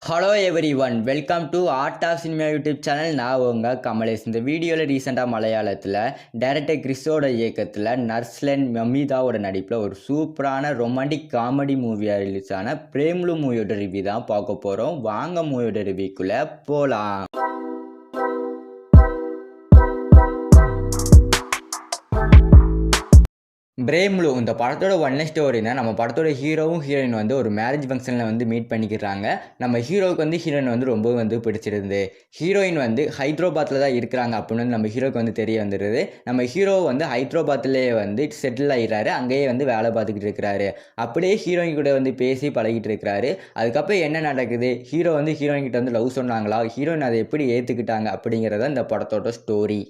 Hello everyone welcome to art of cinema YouTube channel. நான் உங்கள் கமலேஷ். இந்த வீடியோவில் ரீசெண்டாக மலையாளத்தில் டைரக்டர் கிறிஸோட இயக்கத்தில் நர்ஸ்லன் மமிதாவோட நடிப்பில் ஒரு சூப்பரான ரொமான்டிக் காமெடி மூவியாக ரிலீஸ் ஆன பிரேம்லு மூவியோட ரிவ்யூ தான் பார்க்க போகிறோம். வாங்க மூவியோட ரிவ்யூக்குள்ளே போகலாம். பிரேம்லு இந்த படத்தோட ஒன்ன ஸ்டோரினா, நம்ம படத்தோட ஹீரோவும் ஹீரோயின் வந்து ஒரு மேரேஜ் ஃபங்க்ஷனில் வந்து மீட் பண்ணிக்கிறாங்க. நம்ம ஹீரோவுக்கு வந்து ஹீரோயின் வந்து ரொம்ப வந்து பிடிச்சிருந்து. ஹீரோயின் வந்து ஹைதராபாத்தில் தான் இருக்கிறாங்க அப்படின்னு வந்து நம்ம ஹீரோக்கு வந்து தெரிய வந்துடுது. நம்ம ஹீரோ வந்து ஹைதராபாத்லேயே வந்து செட்டில் ஆகிடுறாரு. அங்கேயே வந்து வேலை பார்த்துக்கிட்டு இருக்கிறாரு. அப்படியே ஹீரோயின் கூட வந்து பேசி பழகிட்டு இருக்கிறாரு. அதுக்கப்புறம் என்ன நடக்குது, ஹீரோ வந்து ஹீரோயின் கிட்ட வந்து லவ் சொன்னாங்களா, ஹீரோயின் அதை எப்படி ஏற்றுக்கிட்டாங்க அப்படிங்கிறத இந்த படத்தோட ஸ்டோரி.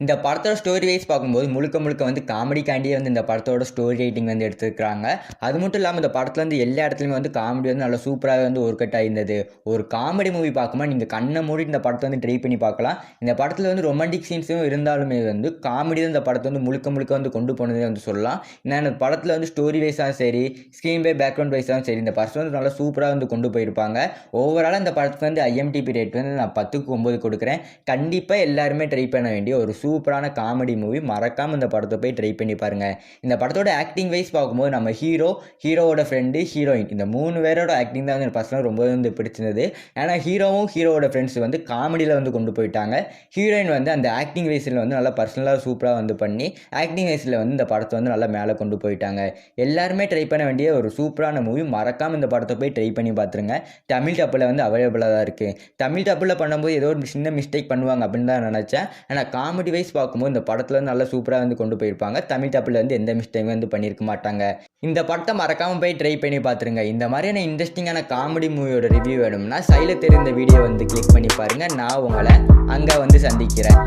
இந்த படத்தோட ஸ்டோரி வைஸ் பார்க்கும்போது முழுக்க வந்து காமெடிக்காண்டியே வந்து இந்த படத்தோட ஸ்டோரி ரைட்டிங் வந்து எடுத்துருக்காங்க. அது மட்டும் இல்லாமல் இந்த படத்தில் வந்து எல்லா இடத்துலையுமே வந்து காமெடி வந்து நல்லா சூப்பராக வந்து ஒர்க் அவுட் ஆயிருந்தது. ஒரு காமெடி மூவி பார்க்கும்போது நீங்கள் கண்ணை மூடி இந்த படத்தை வந்து ட்ரை பண்ணி பார்க்கலாம். இந்த படத்தில் வந்து ரொமான்டிக் சீன்ஸும் இருந்தாலுமே வந்து காமெடி தான் இந்த படத்தை வந்து முழுக்க வந்து கொண்டு போனதே வந்து சொல்லலாம். ஏன்னா இந்த படத்தில் வந்து ஸ்டோரி வைஸாக சரி, ஸ்க்ரீன் பை பேக்ரவுண்ட் வைஸாகவும் சரி, இந்த படத்தை வந்து நல்லா சூப்பராக வந்து கொண்டு போயிருப்பாங்க. ஓவராலாக இந்த படத்துக்கு வந்து IMDb ரேட் வந்து நான் 10க்கு 9 கொடுக்குறேன். கண்டிப்பாக எல்லாருமே ட்ரை பண்ண வேண்டிய ஒரு சூப்பரான காமெடி மூவி. மறக்காமல் இந்த படத்தை போய் ட்ரை பண்ணி பாருங்கள். இந்த படத்தோட ஆக்டிங் வைஸ் பார்க்கும்போது நம்ம ஹீரோவோட ஃப்ரெண்டு, ஹீரோயின் இந்த 3 பேரோட ஆக்டிங் தான் வந்து பர்சனலாக ரொம்ப வந்து பிடிச்சிருந்தது. ஏன்னா ஹீரோவோட ஃப்ரெண்ட்ஸ் வந்து காமெடியில் வந்து கொண்டு போயிட்டாங்க. ஹீரோயின் வந்து அந்த ஆக்டிங் வைஸில் வந்து நல்லா பர்சனலாக சூப்பராக வந்து பண்ணி ஆக்டிங் வைஸில் வந்து இந்த படத்தை வந்து நல்லா மேலே கொண்டு போயிட்டாங்க. எல்லாருமே ட்ரை பண்ண வேண்டிய ஒரு சூப்பரான மூவி. மறக்காமல் இந்த படத்தை போய் ட்ரை பண்ணி பார்த்துருங்க. தமிழ் டப்பில் வந்து அவைலபிளாக தான் இருக்குது. தமிழ் டப்பில் பண்ணும்போது ஏதோ ஒரு சின்ன மிஸ்டேக் பண்ணுவாங்க அப்படின்னு தான் நினச்சேன். ஆனால் காமெடி வைஸ் பார்க்கும்போது இந்த படத்தில் வந்து நல்லா சூப்பராக வந்து கொண்டு போயிருப்பாங்க. தமிழ் டப்பில் வந்து எந்த மிஸ்டேக்கும் வந்து பண்ணியிருக்க மாட்டாங்க. இந்த படத்தை மறக்காமல் போய் ட்ரை பண்ணி பார்த்துருங்க. இந்த மாதிரியான இன்ட்ரெஸ்டிங்கான காமெடி மூவியோட ரிவ்யூ வேணும்னா சைடில் தெரிந்த வீடியோ வந்து கிளிக் பண்ணி பாருங்கள். நான் உங்களை அங்கே வந்து சந்திக்கிறேன்.